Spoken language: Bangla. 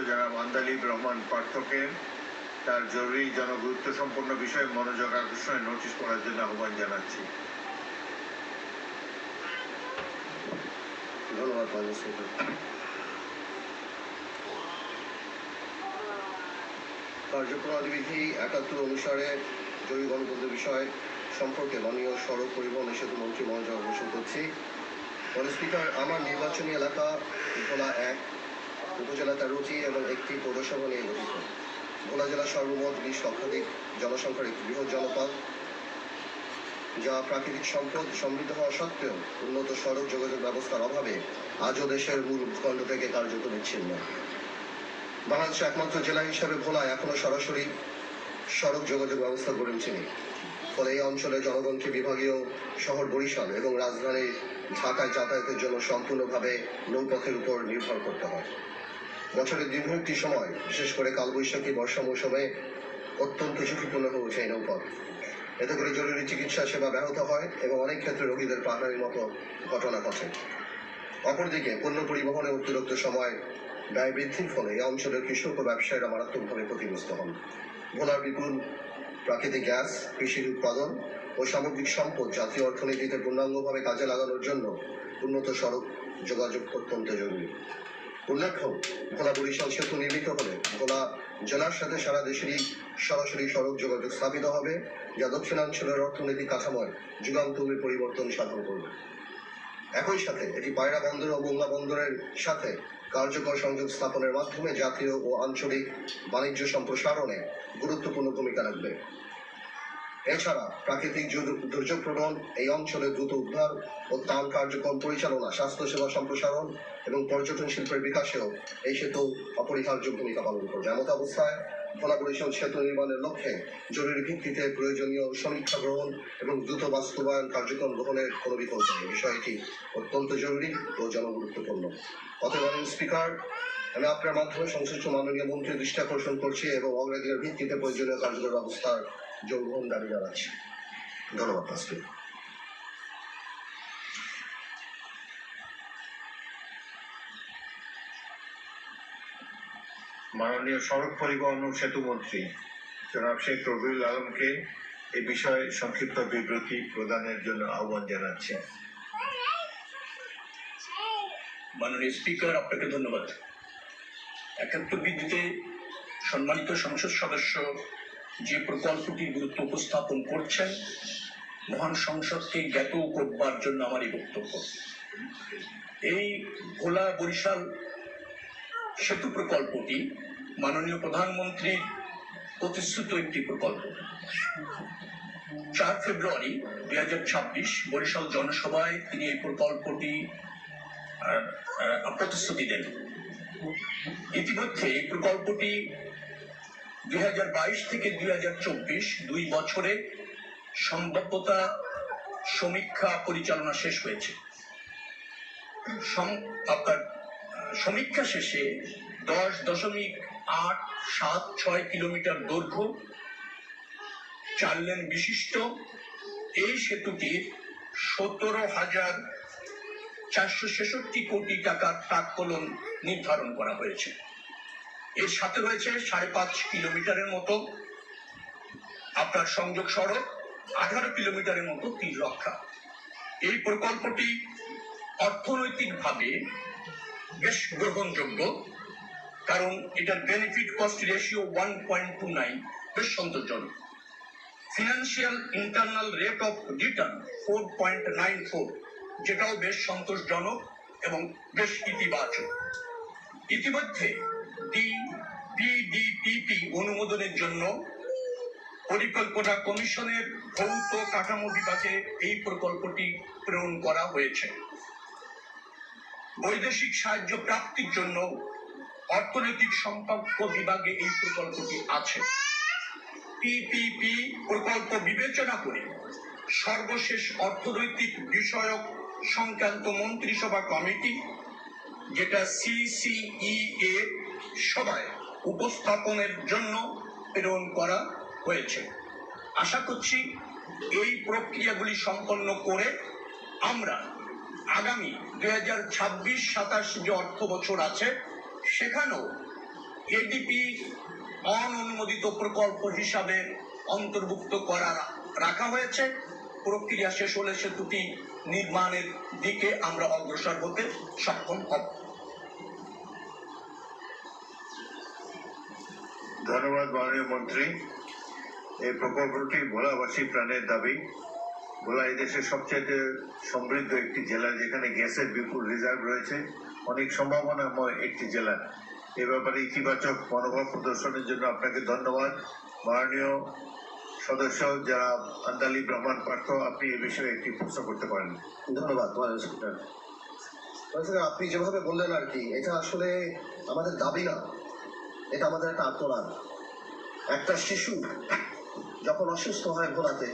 জনাব আন্দালিব রহমান পার্থকে তার জরুরি জনগুরুত্ব সম্পন্ন বিষয়ে মনোযোগ আকর্ষণের নোটিশ পড়ার জন্য আহ্বান জানাচ্ছি। ধন্যবাদ। কার্যক্রম বিধি ৭১ অনুসারে জরুরি গণতন্ত্র বিষয় সম্পর্কে মাননীয় সড়ক পরিবহন ও সেতু মন্ত্রী মনোযোগ আকর্ষণ করছি। স্পিকার, আমার নির্বাচনী এলাকা ভোলা ১, উপজেলা ১৩টি এবং একটি পৌরসভা নিয়ে গঠিত। ভোলা জেলা সর্বমোট ২০ লক্ষাধিক জনসংখ্যার একটি বৃহৎ জনপদ, যা প্রাকৃতিক সম্পদ সমৃদ্ধ হওয়া সত্ত্বেও উন্নত সড়ক যোগাযোগ ব্যবস্থার অভাবে আজও দেশের মূল ভূখণ্ড থেকে কার্যত বিচ্ছিন্ন। বাংলাদেশের একমাত্র জেলা হিসাবে ভোলা এখনো সরাসরি সড়ক যোগাযোগ ব্যবস্থা গড়ে ওঠেনি। ফলে এই অঞ্চলের জনগণকে বিভাগীয় শহর বরিশাল এবং রাজধানী ঢাকায় যাতায়াতের জন্য সম্পূর্ণভাবে নৌপথের উপর নির্ভর করতে হয়। বছরের দীর্ঘ একটি সময়, বিশেষ করে কালবৈশাখী বর্ষা মৌসুমে অত্যন্ত ঝুঁকিপূর্ণ হয়ে ওঠে এই নৌপথ। এতে করে জরুরি চিকিৎসা সেবা ব্যাহত হয় এবং অনেক ক্ষেত্রে রোগীদের প্রাণহানির মতো ঘটনা ঘটে। অপরদিকে পণ্য পরিবহনে অতিরিক্ত সময় ব্যয় বৃদ্ধির ফলে এই অঞ্চলের কৃষক ও ব্যবসায়ীরা মারাত্মকভাবে ক্ষতিগ্রস্ত হন। ভোলার বিপুল প্রাকৃতিক গ্যাস, কৃষির উৎপাদন ও সামগ্রিক সম্পদ জাতীয় অর্থনীতিতে পূর্ণাঙ্গভাবে কাজে লাগানোর জন্য উন্নত সড়ক যোগাযোগ অত্যন্ত জরুরি। উল্লেখ্য, ভোলা বরিশাল সেতু নির্মিত হলে ভোলা জেলার সাথে সারা দেশেরই সরাসরি সড়ক যোগাযোগ স্থাপিত হবে, যা দক্ষিণাঞ্চলের অর্থনৈতিক কাঠামোয় যুগান্তকারী পরিবর্তন সাধন করবে। একই সাথে এটি পায়রা বন্দর ও মোংলা বন্দরের সাথে কার্যকর সংযোগ স্থাপনের মাধ্যমে জাতীয় ও আঞ্চলিক বাণিজ্য সম্প্রসারণে গুরুত্বপূর্ণ ভূমিকা রাখবে। এছাড়া প্রাকৃতিক দুর্যোগ প্রবণ এই অঞ্চলে দ্রুত উদ্ধার ও ত্রাণ কার্যক্রম পরিচালনা, স্বাস্থ্যসেবা সম্প্রসারণ এবং পর্যটন শিল্পের বিকাশেও এই সেতু অপরিহার্য ভূমিকা পালন করবে। এমত অবস্থায় ভোলা বরিশাল সেতু নির্মাণের লক্ষ্যে জরুরি ভিত্তিতে প্রয়োজনীয় সমীক্ষা গ্রহণ এবং দ্রুত বাস্তবায়ন কার্যক্রম গ্রহণের কোনো বিকল্প নেই। বিষয়টি অত্যন্ত জরুরি ও জনগুরুত্বপূর্ণ। অতএব স্পিকার, আমি আপনার মাধ্যমে সংশ্লিষ্ট মাননীয় মন্ত্রীর দৃষ্টি আকর্ষণ করছি এবং অগ্রাধিকার ভিত্তিতে প্রয়োজনীয় কার্যকর ব্যবস্থার জোরগ্রহণ দাবি জানাচ্ছি। ধন্যবাদ। মাননীয় সড়ক পরিবহন ও সেতু মন্ত্রী জনাব শেখ রবিউল আলমকে এ বিষয়ে সংক্ষিপ্ত বিবৃতি প্রদানের জন্য আহ্বান জানাচ্ছি। মাননীয় স্পিকার, আপনাকে ধন্যবাদ। ৭১ বিধিতে সম্মানিত সংসদ সদস্য যে প্রকল্পটির গুরুত্ব উপস্থাপন করছেন, মহান সংসদকে জ্ঞাত করবার জন্য আমার এই বক্তব্য। এই ভোলা বরিশাল সেতু প্রকল্পটি মাননীয় প্রধানমন্ত্রীর প্রতিশ্রুত একটি প্রকল্প। ৪ ফেব্রুয়ারি ২০২৬ বরিশাল জনসভায় তিনি এই প্রকল্পটি প্রতিশ্রুতি দেন। ইতিমধ্যে এই প্রকল্পটি ২০২২ থেকে ২০২৪ ২ বছরে সম্ভাব্যতা সমীক্ষা পরিচালনা শেষ হয়েছে। আপনার সমীক্ষা শেষে ১০.৮৭৬ কিলোমিটার দৈর্ঘ্য, ৪ লেন বিশিষ্ট এই সেতুটির ১৭,৪৬৬ কোটি টাকার প্রাক্কলন নির্ধারণ করা হয়েছে। এর সাথে রয়েছে ৫.৫ কিলোমিটারের মতো আপনার সংযোগ সড়ক, ১৮ কিলোমিটারের মতো তীর রক্ষা। এই প্রকল্পটি অর্থনৈতিকভাবে বেশ গ্রহণযোগ্য, কারণ এটার বেনিফিট কস্ট রেশিও 1.29 বেশ সন্তোষজনক। Financial internal rate of return 4.94, যেটাও বেশ সন্তোষজনক এবং বেশ ইতিবাচক। ইতিমধ্যে ডিপিডিপিপি অনুমোদনের জন্য পরিকল্পনা কমিশনের ভৌত কাঠামো বিভাগে এই প্রকল্পটি প্রেরণ করা হয়েছে। বৈদেশিক সাহায্য প্রাপ্তির জন্য অর্থনৈতিক সম্পর্ক বিভাগে এই প্রকল্পটি আছে। পিপিপি প্রকল্প বিবেচনা করে সর্বশেষ অর্থনৈতিক বিষয়ক সংক্রান্ত মন্ত্রিসভা কমিটি, যেটা সিসিইএ সভায় উপস্থাপনের জন্য প্রেরণ করা হয়েছে। আশা করছি এই প্রক্রিয়াগুলি সম্পন্ন করে আমরা আগামী ২০২৬-২৭ যে অর্থ বছর আছে, সেখানেও এডিপি অননুমোদিত প্রকল্প হিসাবে অন্তর্ভুক্ত রাখা হয়েছে। প্রক্রিয়া শেষ হলে সেতুটি নির্মাণের দিকে আমরা অগ্রসর হতে সক্ষম হব। ধন্যবাদ মাননীয় মন্ত্রী। এই প্রকল্পটি ভোলাবাসী প্রাণের দাবি। ভোলা এই দেশের সবচেয়ে সমৃদ্ধ একটি জেলা, যেখানে গ্যাসের বিপুল রিজার্ভ রয়েছে, অনেক সম্ভাবনাময় একটি জেলা। এ ব্যাপারে ইতিবাচক মনোভাব প্রদর্শনের জন্য আপনাকে ধন্যবাদ। মাননীয় সদস্য যারা আন্দালি ব্রাহ্মণ পার্থ, আপনি এ বিষয়ে একটি প্রশ্ন করতে পারেন। ধন্যবাদ মাননীয় স্পিকার। আপনি যেভাবে বললেন আর কি, এটা আসলে আমাদের দাবি না, এটা আমাদের একটা আত্মনাদ। একটা শিশু যখন অসুস্থ হয় ভোলাতে,